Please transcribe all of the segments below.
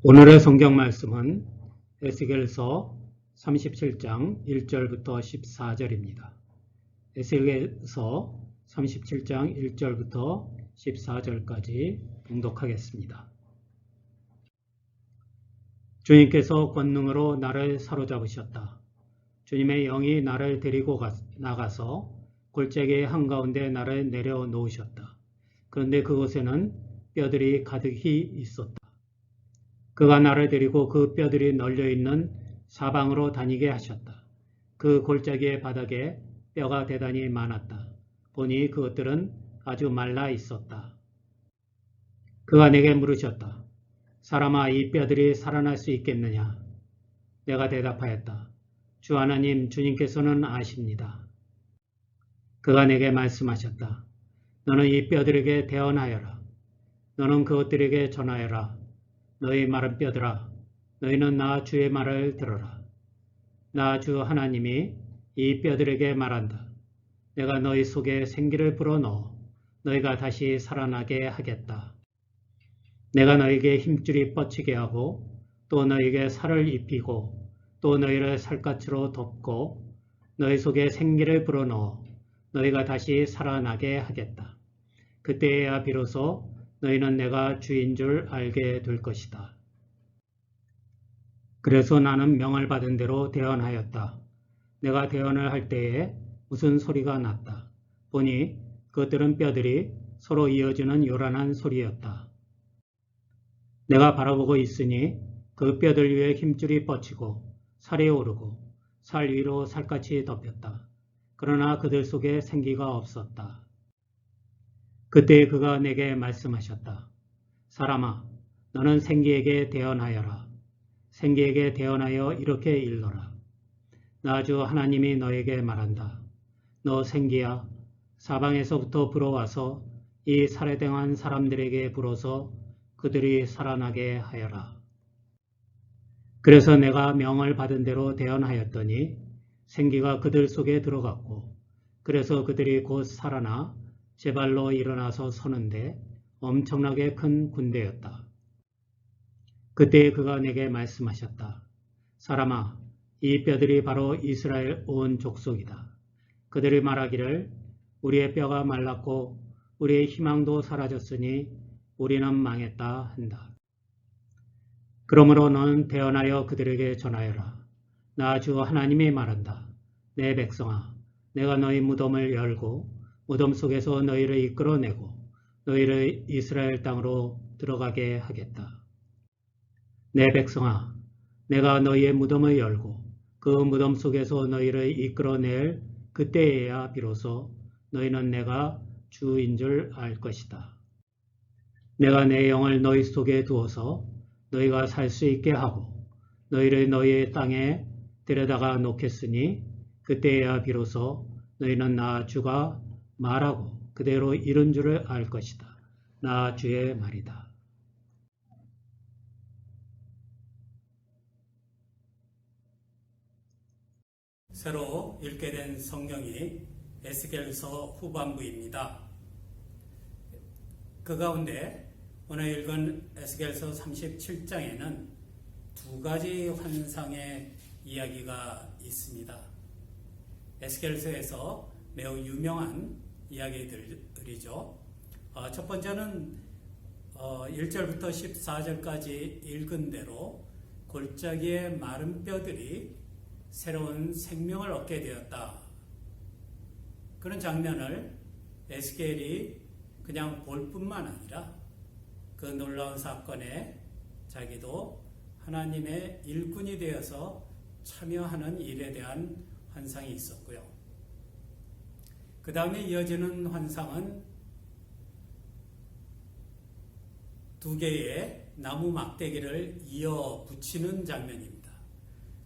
오늘의 성경 말씀은 에스겔서 37장 1절부터 14절입니다. 에스겔서 37장 1절부터 14절까지 봉독하겠습니다. 주님께서 권능으로 나를 사로잡으셨다. 주님의 영이 나를 데리고 나가서 골짜기 한가운데 나를 내려놓으셨다. 그런데 그곳에는 뼈들이 가득히 있었다. 그가 나를 데리고 그 뼈들이 널려있는 사방으로 다니게 하셨다. 그 골짜기의 바닥에 뼈가 대단히 많았다. 보니 그것들은 아주 말라 있었다. 그가 내게 물으셨다. 사람아, 이 뼈들이 살아날 수 있겠느냐? 내가 대답하였다. 주 하나님, 주님께서는 아십니다. 그가 내게 말씀하셨다. 너는 이 뼈들에게 대언하여라. 너는 그것들에게 전하여라. 너희 마른 뼈들아, 너희는 나 주의 말을 들어라. 나 주 하나님이 이 뼈들에게 말한다. 내가 너희 속에 생기를 불어넣어 너희가 다시 살아나게 하겠다. 내가 너희에게 힘줄이 뻗치게 하고 또 너희에게 살을 입히고 또 너희를 살갗으로 덮고 너희 속에 생기를 불어넣어 너희가 다시 살아나게 하겠다. 그때야 비로소 너희는 내가 주인 줄 알게 될 것이다. 그래서 나는 명을 받은 대로 대언하였다. 내가 대언을 할 때에 무슨 소리가 났다. 보니 그것들은 뼈들이 서로 이어지는 요란한 소리였다. 내가 바라보고 있으니 그 뼈들 위에 힘줄이 뻗치고 살이 오르고 살 위로 살갗이 덮였다. 그러나 그들 속에 생기가 없었다. 그때 그가 내게 말씀하셨다. 사람아, 너는 생기에게 대언하여라. 생기에게 대언하여 이렇게 일러라. 나 주 하나님이 너에게 말한다. 너 생기야, 사방에서부터 불어와서 이 살해당한 사람들에게 불어서 그들이 살아나게 하여라. 그래서 내가 명을 받은 대로 대언하였더니 생기가 그들 속에 들어갔고 그래서 그들이 곧 살아나 제 발로 일어나서 서는데 엄청나게 큰 군대였다. 그때 그가 내게 말씀하셨다. 사람아, 이 뼈들이 바로 이스라엘 온 족속이다. 그들이 말하기를 우리의 뼈가 말랐고 우리의 희망도 사라졌으니 우리는 망했다 한다. 그러므로 너는 대언하여 그들에게 전하여라. 나 주 하나님이 말한다. 내 백성아, 내가 너희 무덤을 열고 무덤 속에서 너희를 이끌어내고 너희를 이스라엘 땅으로 들어가게 하겠다. 내 백성아, 내가 너희의 무덤을 열고 그 무덤 속에서 너희를 이끌어낼 그때에야 비로소 너희는 내가 주인 줄 알 것이다. 내가 내 영을 너희 속에 두어서 너희가 살 수 있게 하고 너희를 너희의 땅에 데려다가 놓겠으니 그때에야 비로소 너희는 나 주가 말하고 그대로 이룬 줄을 알 것이다. 나 주의 말이다. 새로 읽게 된 성경이 에스겔서 후반부입니다. 그 가운데 오늘 읽은 에스겔서 37장에는 두 가지 환상의 이야기가 있습니다. 에스겔서에서 매우 유명한 이야기들이죠. 첫 번째는 1절부터 14절까지 읽은 대로 골짜기의 마른 뼈들이 새로운 생명을 얻게 되었다. 그런 장면을 에스겔이 그냥 볼 뿐만 아니라 그 놀라운 사건에 자기도 하나님의 일꾼이 되어서 참여하는 일에 대한 환상이 있었고요. 그 다음에 이어지는 환상은 두 개의 나무 막대기를 이어 붙이는 장면입니다.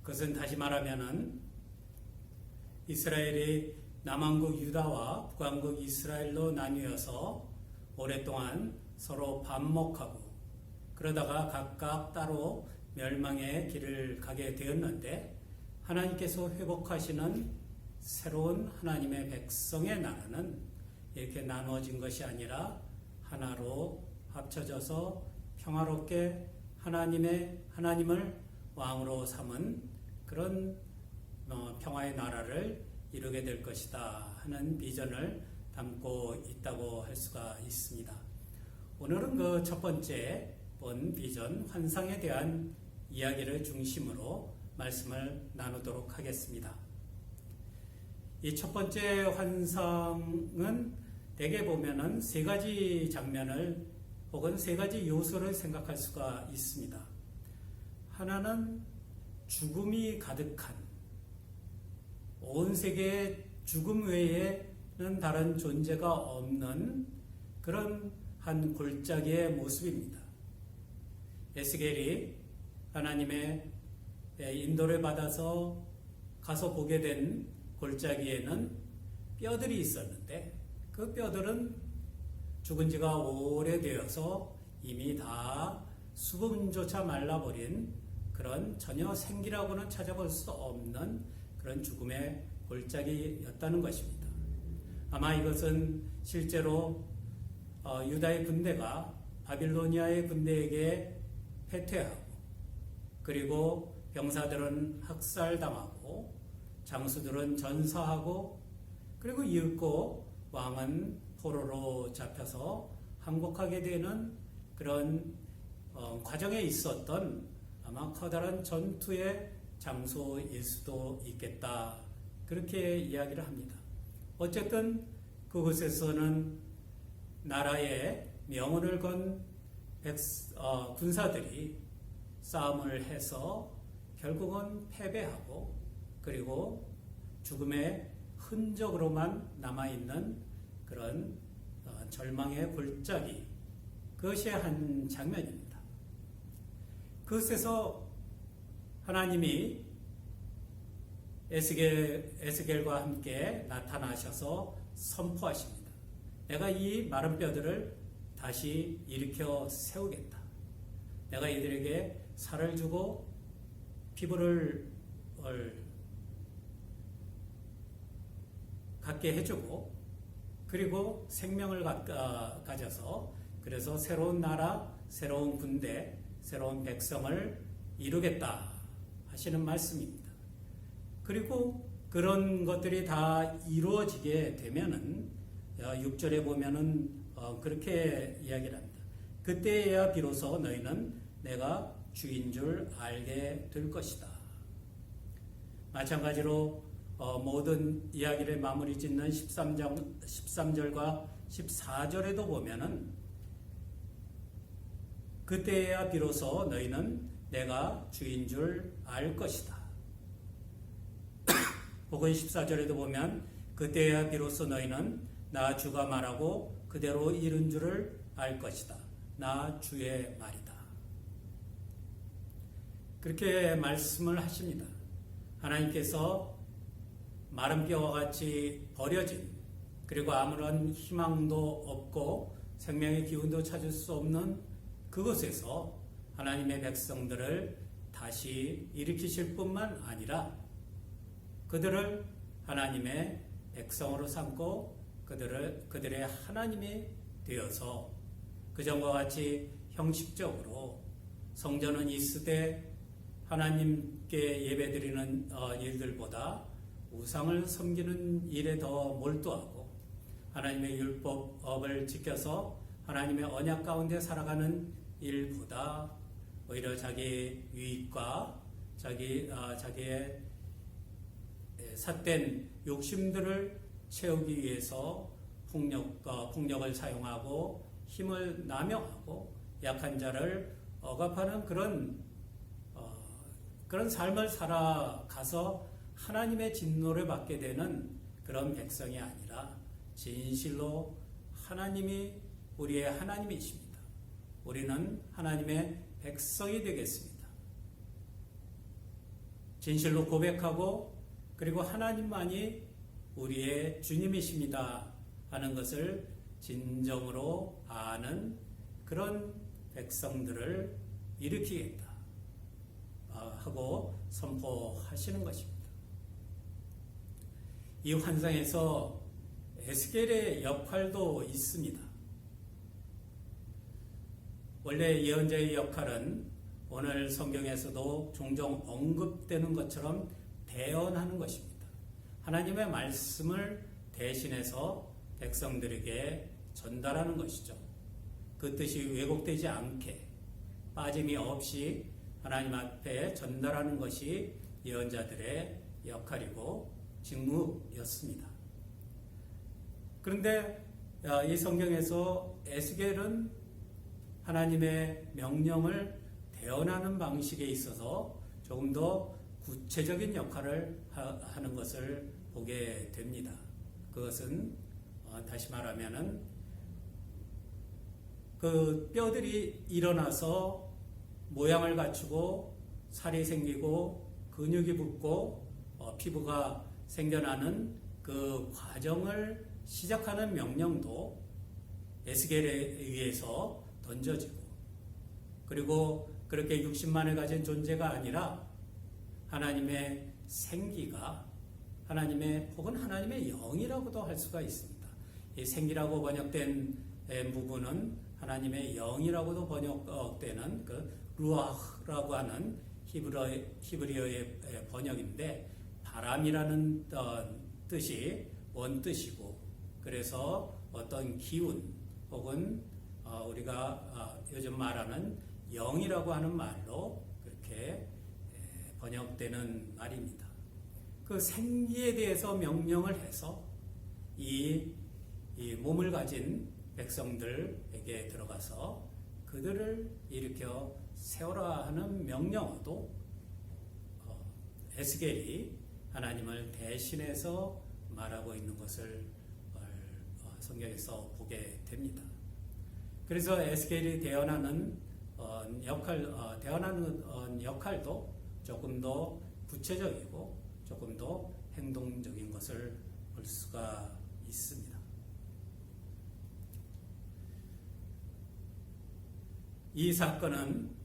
그것은 다시 말하면은 이스라엘이 남왕국 유다와 북왕국 이스라엘로 나뉘어서 오랫동안 서로 반목하고 그러다가 각각 따로 멸망의 길을 가게 되었는데 하나님께서 회복하시는 새로운 하나님의 백성의 나라는 이렇게 나누어진 것이 아니라 하나로 합쳐져서 평화롭게 하나님을 왕으로 삼은 그런 평화의 나라를 이루게 될 것이다 하는 비전을 담고 있다고 할 수가 있습니다. 오늘은 그 첫 번째 본 비전 환상에 대한 이야기를 중심으로 말씀을 나누도록 하겠습니다. 이 첫 번째 환상은 대개 보면은 세 가지 장면을 혹은 세 가지 요소를 생각할 수가 있습니다. 하나는 죽음이 가득한, 온 세계에 죽음 외에는 다른 존재가 없는 그런 한 골짜기의 모습입니다. 에스겔이 하나님의 인도를 받아서 가서 보게 된 골짜기에는 뼈들이 있었는데 그 뼈들은 죽은 지가 오래되어서 이미 다 수분조차 말라버린 그런 전혀 생기라고는 찾아볼 수 없는 그런 죽음의 골짜기였다는 것입니다. 아마 이것은 실제로 유다의 군대가 바빌로니아의 군대에게 패퇴하고 그리고 병사들은 학살당하고 장수들은 전사하고 그리고 이윽고 왕은 포로로 잡혀서 항복하게 되는 그런 과정에 있었던 아마 커다란 전투의 장소일 수도 있겠다. 그렇게 이야기를 합니다. 어쨌든 그곳에서는 나라의 명운을 건 군사들이 싸움을 해서 결국은 패배하고 그리고 죽음의 흔적으로만 남아있는 그런 절망의 골짜기, 그것이 한 장면입니다. 그것에서 하나님이 에스겔과 함께 나타나셔서 선포하십니다. 내가 이 마른 뼈들을 다시 일으켜 세우겠다. 내가 이들에게 살을 주고 피부를 갖게 해주고 그리고 생명을 가져서 그래서 새로운 나라, 새로운 군대, 새로운 백성을 이루겠다 하시는 말씀입니다. 그리고 그런 것들이 다 이루어지게 되면은 6절에 보면은 그렇게 이야기를 합니다. 그때야 비로소 너희는 내가 주인 줄 알게 될 것이다. 마찬가지로 모든 이야기를 마무리 짓는 13절과 14절에도 보면은 그때야 비로소 너희는 내가 주인 줄 알 것이다. 혹은 14절에도 보면 그때야 비로소 너희는 나 주가 말하고 그대로 이룬 줄을 알 것이다. 나 주의 말이다. 그렇게 말씀을 하십니다. 하나님께서 마른 뼈와 같이 버려진 그리고 아무런 희망도 없고 생명의 기운도 찾을 수 없는 그곳에서 하나님의 백성들을 다시 일으키실 뿐만 아니라 그들을 하나님의 백성으로 삼고 그들의 하나님이 되어서 그전과 같이 형식적으로 성전은 있으되 하나님께 예배드리는 일들보다 우상을 섬기는 일에 더 몰두하고 하나님의 율법을 지켜서 하나님의 언약 가운데 살아가는 일보다 오히려 자기의 유익과 자기의 삿된 욕심들을 채우기 위해서 폭력을 사용하고 힘을 남용하고 약한 자를 억압하는 그런 삶을 살아가서 하나님의 진노를 받게 되는 그런 백성이 아니라 진실로 하나님이 우리의 하나님이십니다. 우리는 하나님의 백성이 되겠습니다. 진실로 고백하고 그리고 하나님만이 우리의 주님이십니다 하는 것을 진정으로 아는 그런 백성들을 일으키겠다 하고 선포하시는 것입니다. 이 환상에서 에스겔의 역할도 있습니다. 원래 예언자의 역할은 오늘 성경에서도 종종 언급되는 것처럼 대언하는 것입니다. 하나님의 말씀을 대신해서 백성들에게 전달하는 것이죠. 그 뜻이 왜곡되지 않게 빠짐이 없이 하나님 앞에 전달하는 것이 예언자들의 역할이고 직무였습니다. 그런데 이 성경에서 에스겔은 하나님의 명령을 대언하는 방식에 있어서 조금 더 구체적인 역할을 하는 것을 보게 됩니다. 그것은 다시 말하면은 그 뼈들이 일어나서 모양을 갖추고 살이 생기고 근육이 붙고 피부가 생겨나는 그 과정을 시작하는 명령도 에스겔에 의해서 던져지고, 그리고 그렇게 60만을 가진 존재가 아니라 하나님의 생기가 하나님의 혹은 하나님의 영이라고도 할 수가 있습니다. 이 생기라고 번역된 부분은 하나님의 영이라고도 번역되는 그 루아흐라고 하는 히브리어의 번역인데, 바람이라는 뜻이 원뜻이고, 그래서 어떤 기운 혹은 우리가 요즘 말하는 영이라고 하는 말로 그렇게 번역되는 말입니다. 그 생기에 대해서 명령을 해서 이 몸을 가진 백성들에게 들어가서 그들을 일으켜 세우라 하는 명령어도 에스겔이 하나님을 대신해서 말하고 있는 것을 성경에서 보게 됩니다. 그래서 에스겔이 대언하는 역할도 조금 더 구체적이고 조금 더 행동적인 것을 볼 수가 있습니다. 이 사건은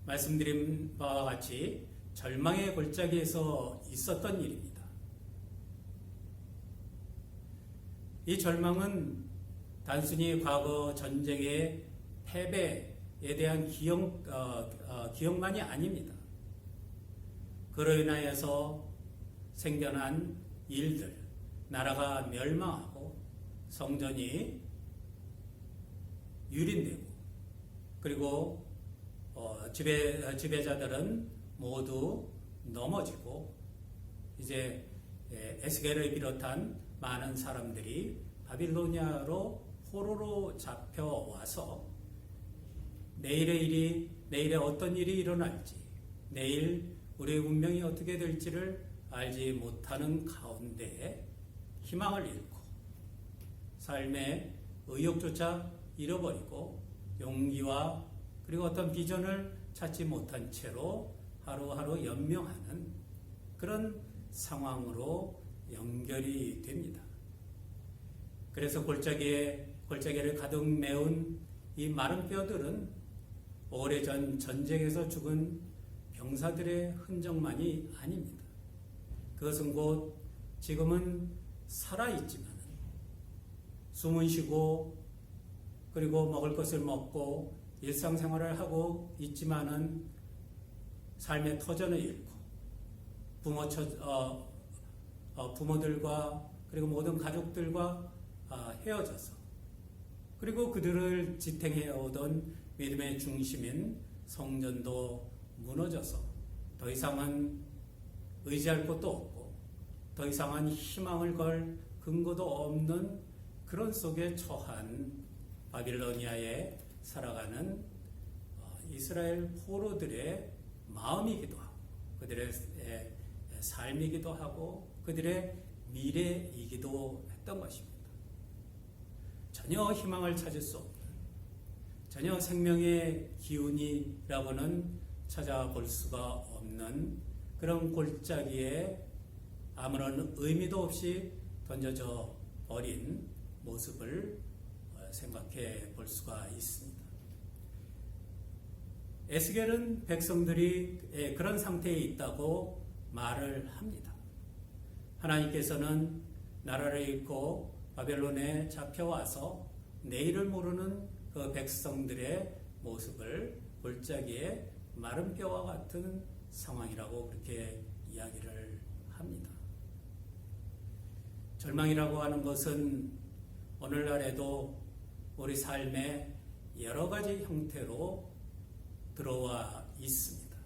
말씀드린 바와 같이 절망의 골짜기에서 있었던 일입니다. 이 절망은 단순히 과거 전쟁의 패배에 대한 기억만이 아닙니다. 그로 인하여서 생겨난 일들, 나라가 멸망하고 성전이 유린되고, 그리고 지배자들은 모두 넘어지고, 이제 에스겔을 비롯한 많은 사람들이 바빌로니아로 포로로 잡혀와서 내일에 어떤 일이 일어날지, 내일 우리의 운명이 어떻게 될지를 알지 못하는 가운데 희망을 잃고 삶의 의욕조차 잃어버리고 용기와 그리고 어떤 비전을 찾지 못한 채로 하루하루 연명하는 그런 상황으로 연결이 됩니다. 그래서 골짜기를 가득 메운 이 마른 뼈들은 오래전 전쟁에서 죽은 병사들의 흔적만이 아닙니다. 그것은 곧 지금은 살아있지만 숨은 쉬고 그리고 먹을 것을 먹고 일상생활을 하고 있지만은 삶의 터전을 잃고 부모들과 그리고 모든 가족들과 헤어져서, 그리고 그들을 지탱해오던 믿음의 중심인 성전도 무너져서 더 이상은 의지할 곳도 없고 더 이상은 희망을 걸 근거도 없는 그런 속에 처한 바빌로니아에 살아가는 이스라엘 포로들의 마음이기도 하고 그들의 삶이기도 하고 그들의 미래이기도 했던 것입니다. 전혀 희망을 찾을 수 없는, 전혀 생명의 기운이라고는 찾아볼 수가 없는 그런 골짜기에 아무런 의미도 없이 던져져 버린 모습을 생각해 볼 수가 있습니다. 에스겔은 백성들이 그런 상태에 있다고 말을 합니다. 하나님께서는 나라를 잃고 바벨론에 잡혀와서 내일을 모르는 그 백성들의 모습을 골짜기의 마른 뼈와 같은 상황이라고 그렇게 이야기를 합니다. 절망이라고 하는 것은 오늘날에도 우리 삶에 여러 가지 형태로 들어와 있습니다.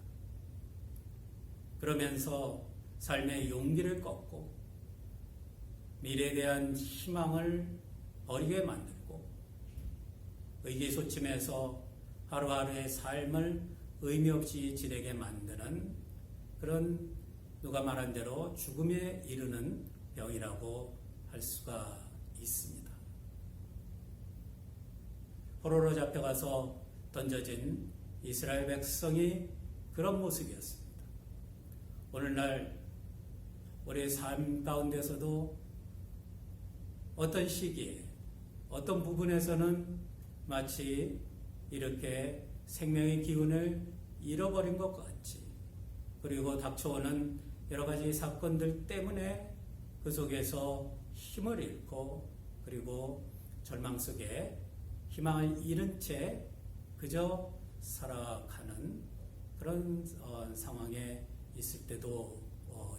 그러면서 삶의 용기를 꺾고 미래에 대한 희망을 버리게 만들고 의기소침해서 하루하루의 삶을 의미 없이 지내게 만드는 그런 누가 말한 대로 죽음에 이르는 병이라고 할 수가 있습니다. 포로로 잡혀가서 던져진 이스라엘 백성이 그런 모습이었습니다. 오늘날 우리의 삶 가운데서도 어떤 시기에 어떤 부분에서는 마치 이렇게 생명의 기운을 잃어버린 것 같이, 그리고 닥쳐오는 여러 가지 사건들 때문에 그 속에서 힘을 잃고 그리고 절망 속에 희망을 잃은 채 그저 살아가는 그런 상황에 있을 때도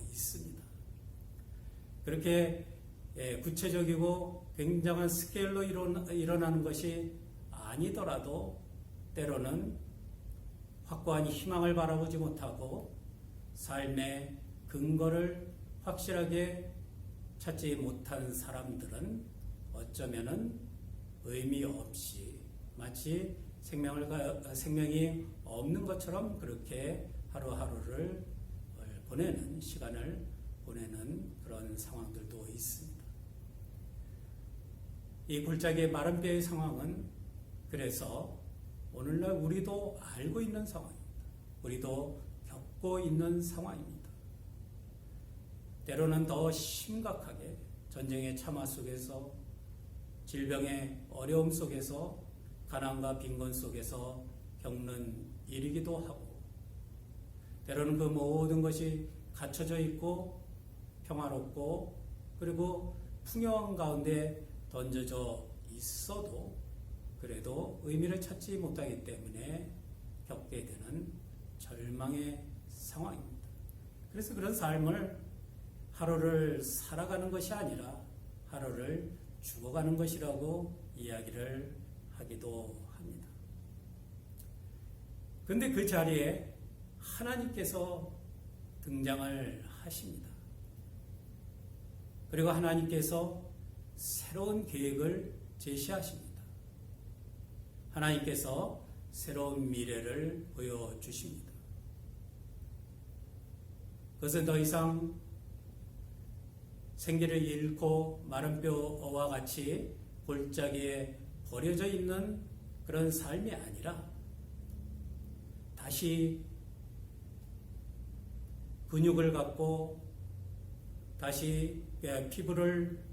있습니다. 그렇게 구체적이고 굉장한 스케일로 일어나는 것이 아니더라도 때로는 확고한 희망을 바라보지 못하고 삶의 근거를 확실하게 찾지 못한 사람들은 어쩌면은 의미 없이 마치 생명이 없는 것처럼 그렇게 하루하루를 보내는 시간을 보내는 그런 상황들도 있습니다. 이 골짜기의 마른 뼈의 상황은 그래서 오늘날 우리도 알고 있는 상황입니다. 우리도 겪고 있는 상황입니다. 때로는 더 심각하게 전쟁의 참화 속에서 질병의 어려움 속에서 가난과 빈곤 속에서 겪는 일이기도 하고 때로는 그 모든 것이 갖춰져 있고 평화롭고 그리고 풍요한 가운데 던져져 있어도 그래도 의미를 찾지 못하기 때문에 겪게 되는 절망의 상황입니다. 그래서 그런 삶을 하루를 살아가는 것이 아니라 하루를 죽어가는 것이라고 이야기를 하기도 합니다. 그런데 그 자리에 하나님께서 등장을 하십니다. 그리고 하나님께서 새로운 계획을 제시하십니다. 하나님께서 새로운 미래를 보여주십니다. 그것은 더 이상 생기를 잃고 마른 뼈와 같이 골짜기에 버려져 있는 그런 삶이 아니라 다시 근육을 갖고 다시 피부를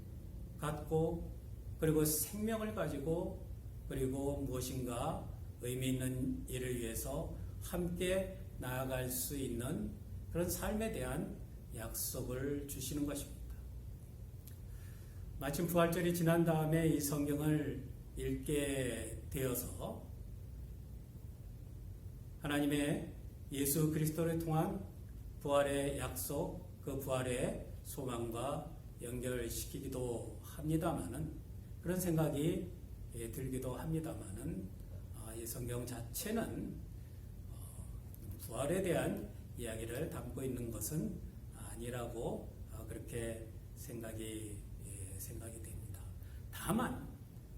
갖고 그리고 생명을 가지고 그리고 무엇인가 의미 있는 일을 위해서 함께 나아갈 수 있는 그런 삶에 대한 약속을 주시는 것입니다. 마침 부활절이 지난 다음에 이 성경을 읽게 되어서 하나님의 예수 그리스도를 통한 부활의 약속, 그 부활의 소망과 연결시키기도 합니다마는 그런 생각이 들기도 합니다마는 이 성경 자체는 부활에 대한 이야기를 담고 있는 것은 아니라고 그렇게 생각이 됩니다. 다만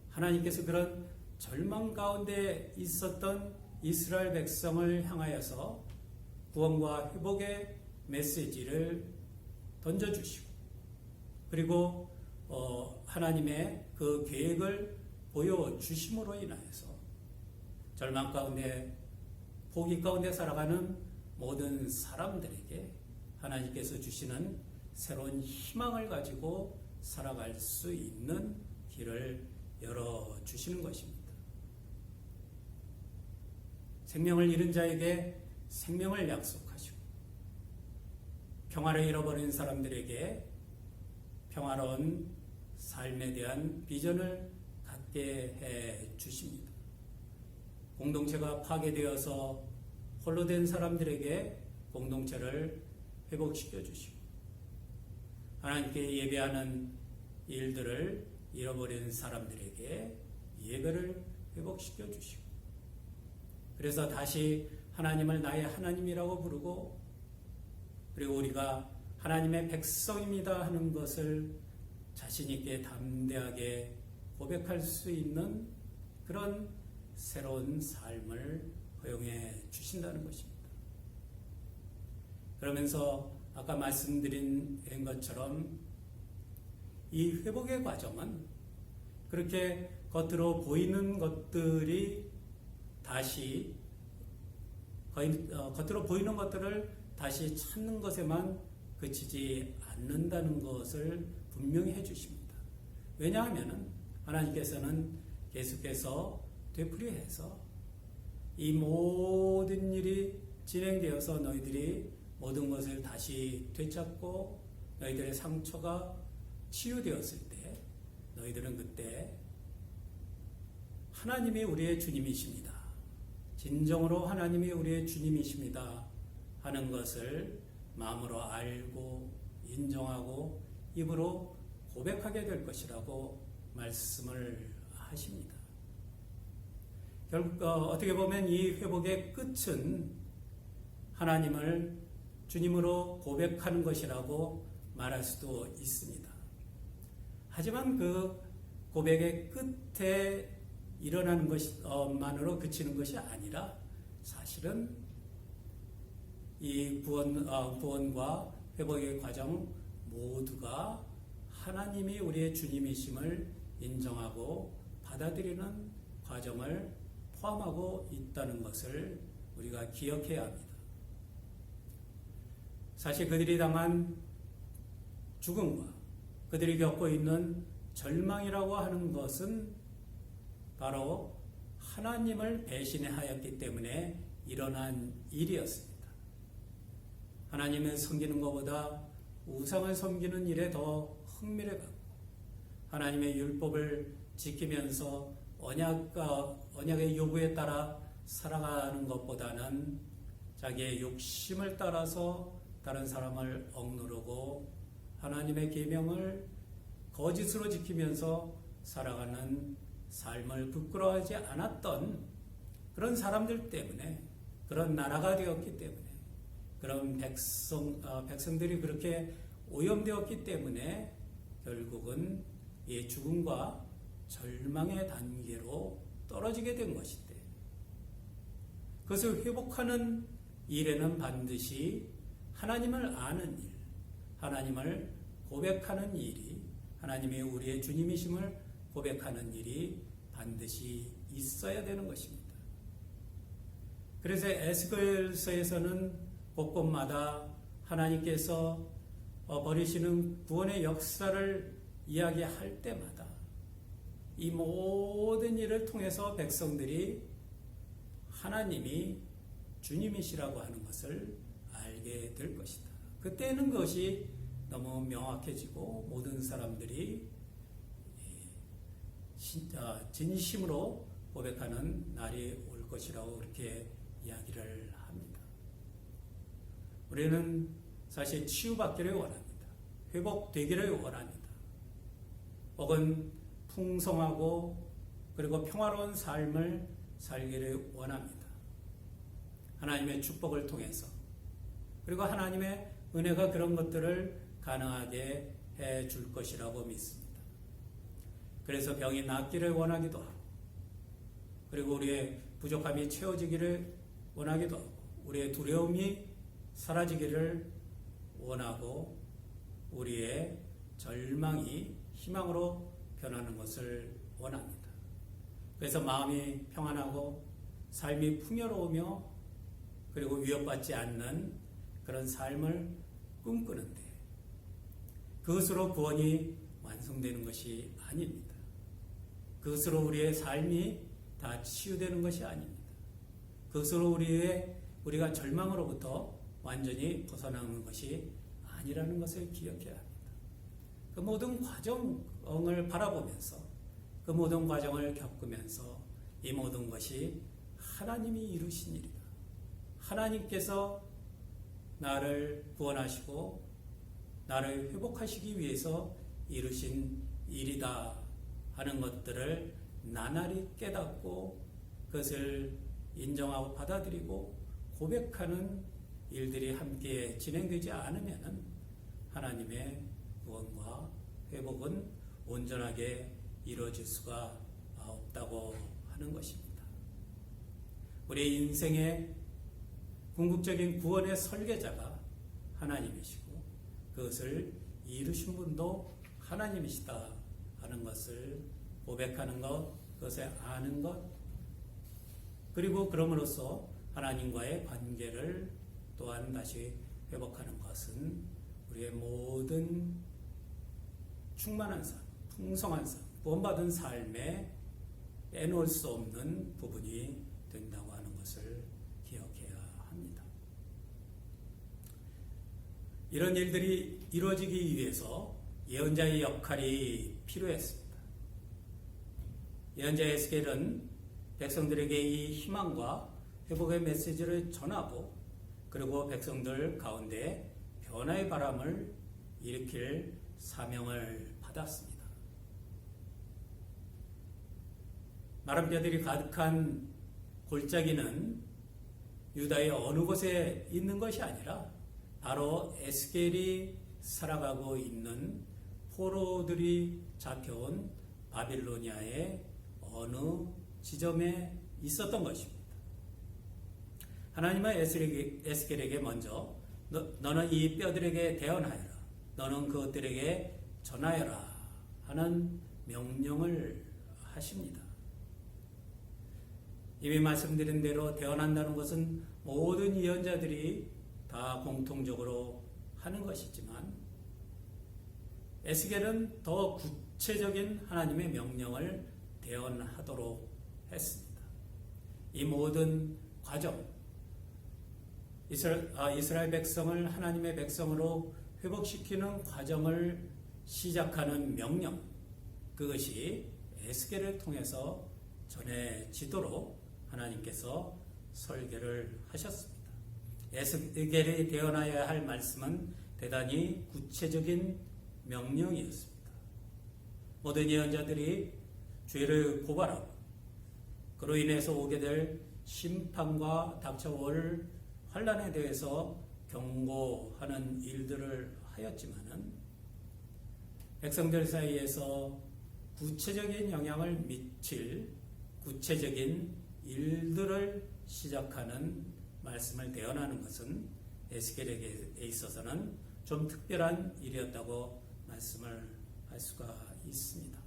하나님께서 그런 절망 가운데 있었던 이스라엘 백성을 향하여서 구원과 회복의 메시지를 던져주시고 그리고 하나님의 그 계획을 보여주심으로 인하여서 절망 가운데 포기 가운데 살아가는 모든 사람들에게 하나님께서 주시는 새로운 희망을 가지고 살아갈 수 있는 길을 열어주시는 것입니다. 생명을 잃은 자에게 생명을 약속하시고 평화를 잃어버린 사람들에게 평화로운 삶에 대한 비전을 갖게 해 주십니다. 공동체가 파괴되어서 홀로 된 사람들에게 공동체를 회복시켜 주시고, 하나님께 예배하는 일들을 잃어버린 사람들에게 예배를 회복시켜 주시고, 그래서 다시 하나님을 나의 하나님이라고 부르고, 그리고 우리가 하나님의 백성입니다 하는 것을 자신 있게 담대하게 고백할 수 있는 그런 새로운 삶을 허용해 주신다는 것입니다. 그러면서 아까 말씀드린 것처럼 이 회복의 과정은 그렇게 겉으로 보이는 것들이 다시 겉으로 보이는 것들을 다시 찾는 것에만 그치지 않는다는 것을 분명히 해주십니다. 왜냐하면 하나님께서는 계속해서 되풀이해서 이 모든 일이 진행되어서 너희들이 모든 것을 다시 되찾고 너희들의 상처가 치유되었을 때 너희들은 그때 하나님이 우리의 주님이십니다, 진정으로 하나님이 우리의 주님이십니다 하는 것을 마음으로 알고 인정하고 입으로 고백하게 될 것이라고 말씀을 하십니다. 결국 어떻게 보면 이 회복의 끝은 하나님을 주님으로 고백하는 것이라고 말할 수도 있습니다. 하지만 그 고백의 끝에 일어나는 것만으로 그치는 것이 아니라 사실은 이 구원과 회복의 과정 모두가 하나님이 우리의 주님이심을 인정하고 받아들이는 과정을 포함하고 있다는 것을 우리가 기억해야 합니다. 사실 그들이 당한 죽음과 그들이 겪고 있는 절망이라고 하는 것은 바로 하나님을 배신하였기 때문에 일어난 일이었습니다. 하나님을 섬기는 것보다 우상을 섬기는 일에 더 흥미를 갖고 하나님의 율법을 지키면서 언약의 요구에 따라 살아가는 것보다는 자기의 욕심을 따라서 다른 사람을 억누르고 하나님의 계명을 거짓으로 지키면서 살아가는 삶을 부끄러워하지 않았던 그런 사람들 때문에, 그런 나라가 되었기 때문에, 그런 백성들이 그렇게 오염되었기 때문에 결국은 이 죽음과 절망의 단계로 떨어지게 된 것인데, 그것을 회복하는 일에는 반드시 하나님을 아는 일, 하나님을 고백하는 일이, 하나님이 우리의 주님이심을 고백하는 일이 반드시 있어야 되는 것입니다. 그래서 에스겔서에서는 곳곳마다 하나님께서 벌이시는 구원의 역사를 이야기할 때마다 이 모든 일을 통해서 백성들이 하나님이 주님이시라고 하는 것을 알게 될 것이다. 그때는 그것이 너무 명확해지고 모든 사람들이 진심으로 고백하는 날이 올 것이라고 그렇게 이야기를 합니다. 우리는 사실 치유받기를 원합니다. 회복되기를 원합니다. 혹은 풍성하고 그리고 평화로운 삶을 살기를 원합니다. 하나님의 축복을 통해서, 그리고 하나님의 은혜가 그런 것들을 가능하게 해 줄 것이라고 믿습니다. 그래서 병이 낫기를 원하기도 하고, 그리고 우리의 부족함이 채워지기를 원하기도 하고, 우리의 두려움이 사라지기를 원하고, 우리의 절망이 희망으로 변하는 것을 원합니다. 그래서 마음이 평안하고 삶이 풍요로우며 그리고 위협받지 않는 그런 삶을 꿈꾸는데, 그것으로 구원이 완성되는 것이 아닙니다. 그것으로 우리의 삶이 다 치유되는 것이 아닙니다. 그것으로 우리가 절망으로부터 완전히 벗어나는 것이 아니라는 것을 기억해야 합니다. 그 모든 과정을 바라보면서, 그 모든 과정을 겪으면서 이 모든 것이 하나님이 이루신 일이다. 하나님께서 나를 구원하시고 나를 회복하시기 위해서 이루신 일이다 하는 것들을 나날이 깨닫고 그것을 인정하고 받아들이고 고백하는 일들이 함께 진행되지 않으면 하나님의 구원과 회복은 온전하게 이루어질 수가 없다고 하는 것입니다. 우리 인생의 궁극적인 구원의 설계자가 하나님이시고 그것을 이루신 분도 하나님이시다 하는 것을 고백하는 것, 그것을 아는 것, 그리고 그럼으로써 하나님과의 관계를 또한 다시 회복하는 것은 우리의 모든 충만한 삶, 풍성한 삶, 구원받은 삶에 빼놓을 수 없는 부분이 된다고 하는 것을 기억해야 합니다. 이런 일들이 이루어지기 위해서 예언자의 역할이 필요했습니다. 예언자 에스겔은 백성들에게 이 희망과 회복의 메시지를 전하고 그리고 백성들 가운데 변화의 바람을 일으킬 사명을 받았습니다. 마른 뼈들이 가득한 골짜기는 유다의 어느 곳에 있는 것이 아니라 바로 에스겔이 살아가고 있는 포로들이 잡혀온 바빌로니아의 어느 지점에 있었던 것입니다. 하나님은 에스겔에게 먼저 너는 이 뼈들에게 대언하여라. 너는 그것들에게 전하여라 하는 명령을 하십니다. 이미 말씀드린 대로 대언한다는 것은 모든 예언자들이 다 공통적으로 하는 것이지만 에스겔은 더 구체적인 하나님의 명령을 대언하도록 했습니다. 이 모든 과정, 이스라엘 백성을 하나님의 백성으로 회복시키는 과정을 시작하는 명령, 그것이 에스겔을 통해서 전해지도록 하나님께서 설계를 하셨습니다. 에스겔이 대언하여야 할 말씀은 대단히 구체적인 명령이었습니다. 모든 예언자들이 죄를 고발하고 그로 인해서 오게 될 심판과 닥쳐올 환난에 대해서 경고하는 일들을 하였지만은 백성들 사이에서 구체적인 영향을 미칠 구체적인 일들을 시작하는 말씀을 대언하는 것은 에스겔에게 있어서는 좀 특별한 일이었다고 말씀을 할 수가 있습니다.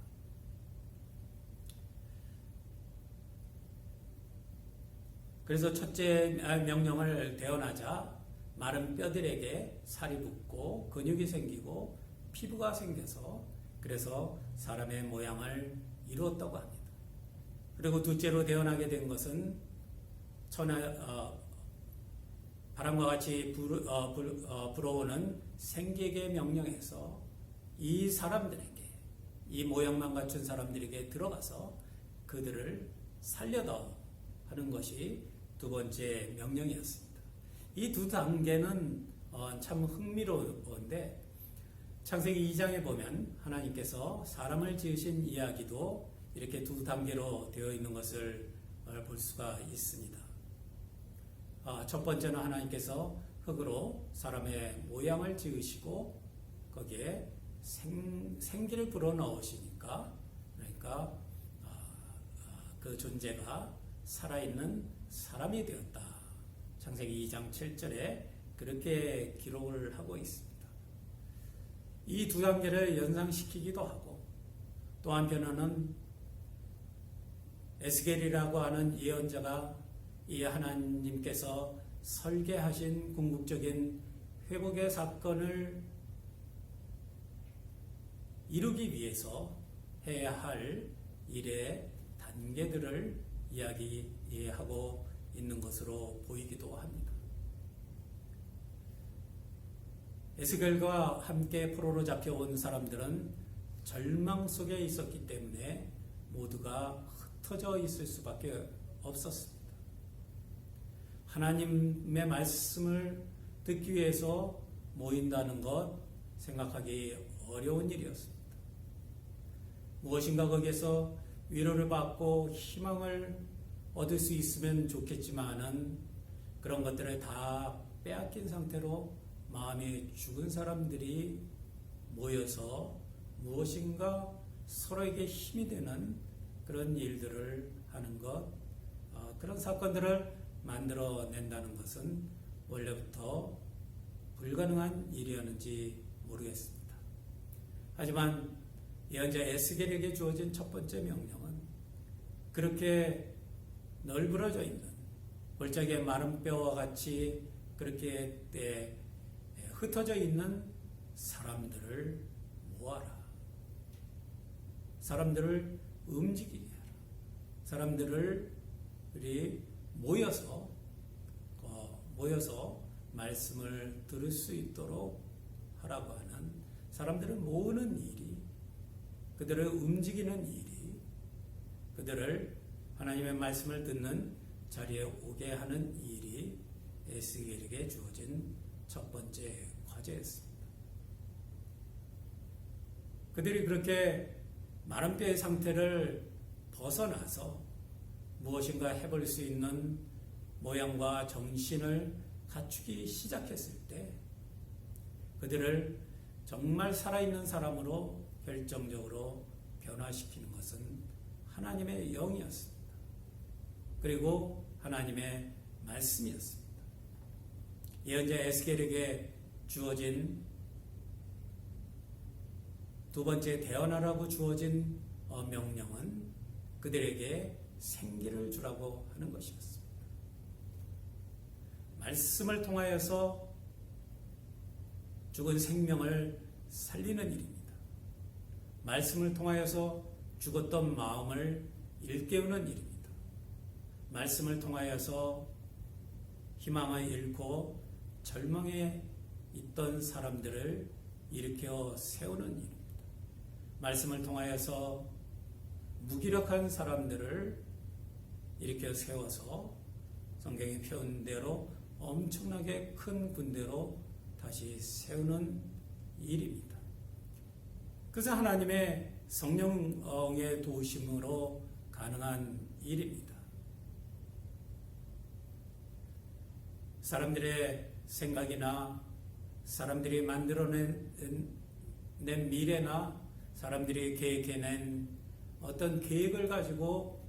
그래서 첫째 명령을 대언하자 마른 뼈들에게 살이 붙고 근육이 생기고 피부가 생겨서 그래서 사람의 모양을 이루었다고 합니다. 그리고 둘째로 대언하게 된 것은 바람과 같이 불어오는 생기에게 명령해서 이 사람들에게, 이 모양만 갖춘 사람들에게 들어가서 그들을 살려다 하는 것이 두 번째 명령이었습니다. 이 두 단계는 참 흥미로운데 창세기 2장에 보면 하나님께서 사람을 지으신 이야기도 이렇게 두 단계로 되어 있는 것을 볼 수가 있습니다. 첫 번째는 하나님께서 흙으로 사람의 모양을 지으시고 거기에 생기를 불어넣으시니까 그러니까 그 존재가 살아있는 사람이 되었다. 창세기 2장 7절에 그렇게 기록을 하고 있습니다. 이 두 단계를 연상시키기도 하고 또 한편으로는 에스겔이라고 하는 예언자가 이 하나님께서 설계하신 궁극적인 회복의 사건을 이루기 위해서 해야 할 일의 단계들을 이야기하고 있는 것으로 보이기도 합니다. 에스겔과 함께 포로로 잡혀온 사람들은 절망 속에 있었기 때문에 모두가 흩어져 있을 수밖에 없었습니다. 하나님의 말씀을 듣기 위해서 모인다는 것 생각하기 어려운 일이었습니다. 무엇인가 거기에서 위로를 받고 희망을 얻을 수 있으면 좋겠지만은 그런 것들을 다 빼앗긴 상태로 마음이 죽은 사람들이 모여서 무엇인가 서로에게 힘이 되는 그런 일들을 하는 것, 그런 사건들을 만들어낸다는 것은 원래부터 불가능한 일이었는지 모르겠습니다. 하지만 예언자 에스겔에게 주어진 첫 번째 명령은 그렇게 널브러져 있는 골짜기의 마른 뼈와 같이 그렇게 흩어져 있는 사람들을 모아라. 사람들을 움직이게 하라. 사람들을 모여서 말씀을 들을 수 있도록 하라고 하는, 사람들을 모으는 일이, 그들을 움직이는 일이, 그들을 하나님의 말씀을 듣는 자리에 오게 하는 일이 에스겔에게 주어진 첫 번째 과제였습니다. 그들이 그렇게 마른 뼈의 상태를 벗어나서 무엇인가 해볼 수 있는 모양과 정신을 갖추기 시작했을 때 그들을 정말 살아있는 사람으로 결정적으로 변화시키는 것은 하나님의 영이었습니다. 그리고 하나님의 말씀이었습니다. 예언자 에스겔에게 주어진 두 번째 대언하라고 주어진 명령은 그들에게 생기를 주라고 하는 것이었습니다. 말씀을 통하여서 죽은 생명을 살리는 일입니다. 말씀을 통하여서 죽었던 마음을 일깨우는 일입니다. 말씀을 통하여서 희망을 잃고 절망에 있던 사람들을 일으켜 세우는 일입니다. 말씀을 통하여서 무기력한 사람들을 일으켜 세워서 성경의 표현대로 엄청나게 큰 군대로 다시 세우는 일입니다. 그래서 하나님의 성령의 도우심으로 가능한 일입니다. 사람들의 생각이나 사람들이 만들어낸 미래나 사람들이 계획해낸 어떤 계획을 가지고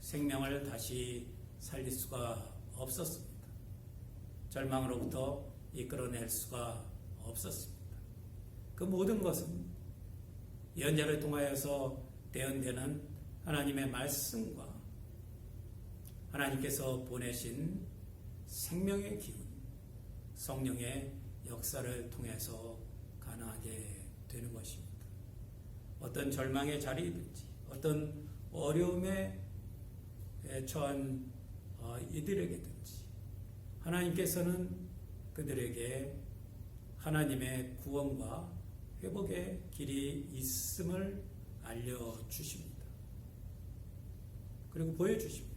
생명을 다시 살릴 수가 없었습니다. 절망으로부터 이끌어낼 수가 없었습니다. 그 모든 것은 예언자를 통하여서 대언되는 하나님의 말씀과 하나님께서 보내신 생명의 기운, 성령의 역사를 통해서 가능하게 되는 것입니다. 어떤 절망의 자리든지 어떤 어려움에 처한 이들에게든지 하나님께서는 그들에게 하나님의 구원과 회복의 길이 있음을 알려주십니다. 그리고 보여주십니다.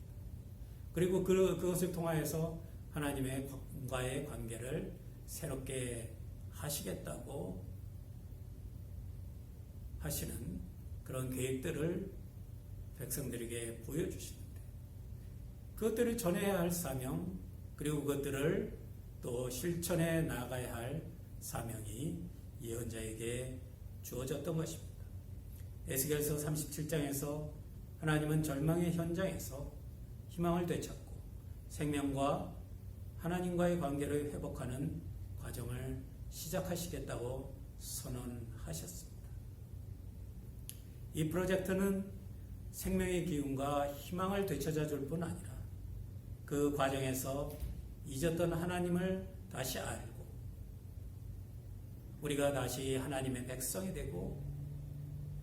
그리고 그것을 통하여서 하나님과의 관계를 새롭게 하시겠다고 하시는 그런 계획들을 백성들에게 보여주시는데 그것들을 전해야 할 사명, 그리고 그것들을 또 실천해 나가야 할 사명이 예언자에게 주어졌던 것입니다. 에스겔서 37장에서 하나님은 절망의 현장에서 희망을 되찾고 생명과 하나님과의 관계를 회복하는 과정을 시작하시겠다고 선언하셨습니다. 이 프로젝트는 생명의 기운과 희망을 되찾아 줄 뿐 아니라 그 과정에서 잊었던 하나님을 다시 알고 우리가 다시 하나님의 백성이 되고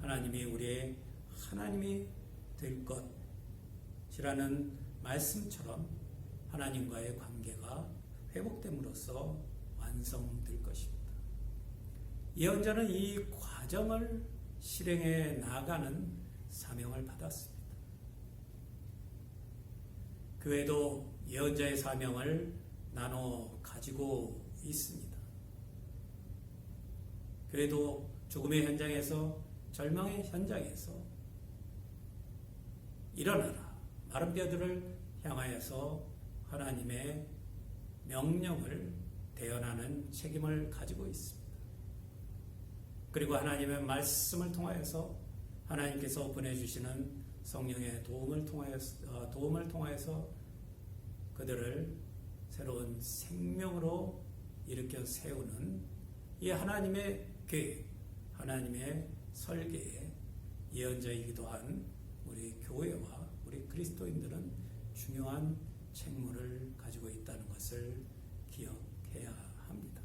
하나님이 우리의 하나님이 될 것이라는 말씀처럼 하나님과의 관계가 회복됨으로써 완성될 것입니다. 예언자는 이 과정을 실행해 나가는 사명을 받았습니다. 교회도 예언자의 사명을 나눠 가지고 있습니다. 교회도 죽음의 현장에서, 절망의 현장에서 일어나라, 마른 뼈들을 향하여서 하나님의 명령을 대언하는 책임을 가지고 있습니다. 그리고 하나님의 말씀을 통하여서 하나님께서 보내주시는 성령의 도움을 통하여서 그들을 새로운 생명으로 일으켜 세우는 이 하나님의 계획, 하나님의 설계의 예언자이기도 한 우리 교회와 우리 그리스도인들은 중요한 책무를 가지고 있다는 것을 기억해야 합니다.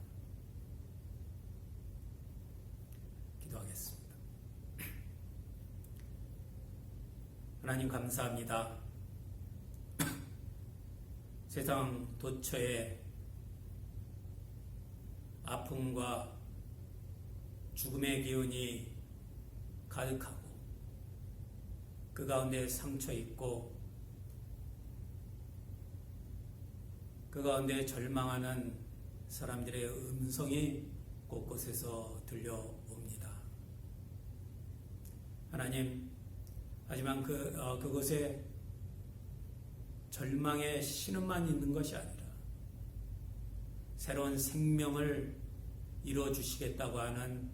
기도하겠습니다. 하나님 감사합니다. 세상 도처에 아픔과 죽음의 기운이 가득하고 그 가운데 상처 있고 그 가운데 절망하는 사람들의 음성이 곳곳에서 들려옵니다. 하나님, 하지만 그곳에 절망의 신음만 있는 것이 아니라 새로운 생명을 이루어주시겠다고 하는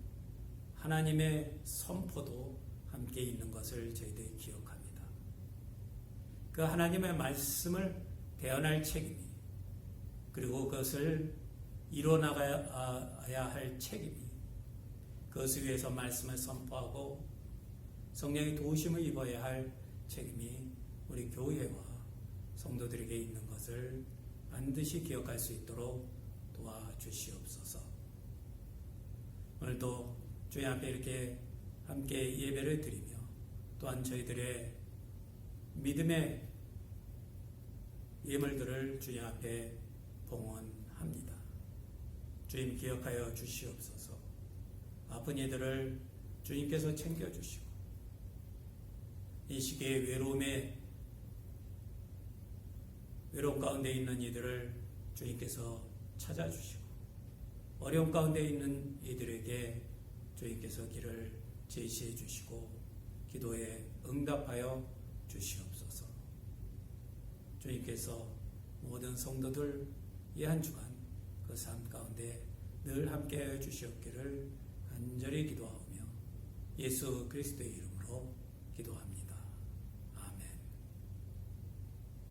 하나님의 선포도 함께 있는 것을 저희들이 기억합니다. 그 하나님의 말씀을 대언할 책임이, 그리고 그것을 이뤄나가야 할 책임이, 그것을 위해서 말씀을 선포하고 성령의 도우심을 입어야 할 책임이 우리 교회와 성도들에게 있는 것을 반드시 기억할 수 있도록 도와주시옵소서. 오늘도 주의 앞에 이렇게 함께 예배를 드리며 또한 저희들의 믿음의 예물들을 주님 앞에 봉헌합니다. 주님 기억하여 주시옵소서. 아픈 이들을 주님께서 챙겨주시고 이 시기의 외로움 가운데 있는 이들을 주님께서 찾아주시고 어려움 가운데 있는 이들에게 주님께서 길을 제시해 주시고 기도에 응답하여 주시옵소서. 주님께서 모든 성도들 이 한 주간 그 삶 가운데 늘 함께하여 주시옵기를 간절히 기도하오며 예수 그리스도의 이름으로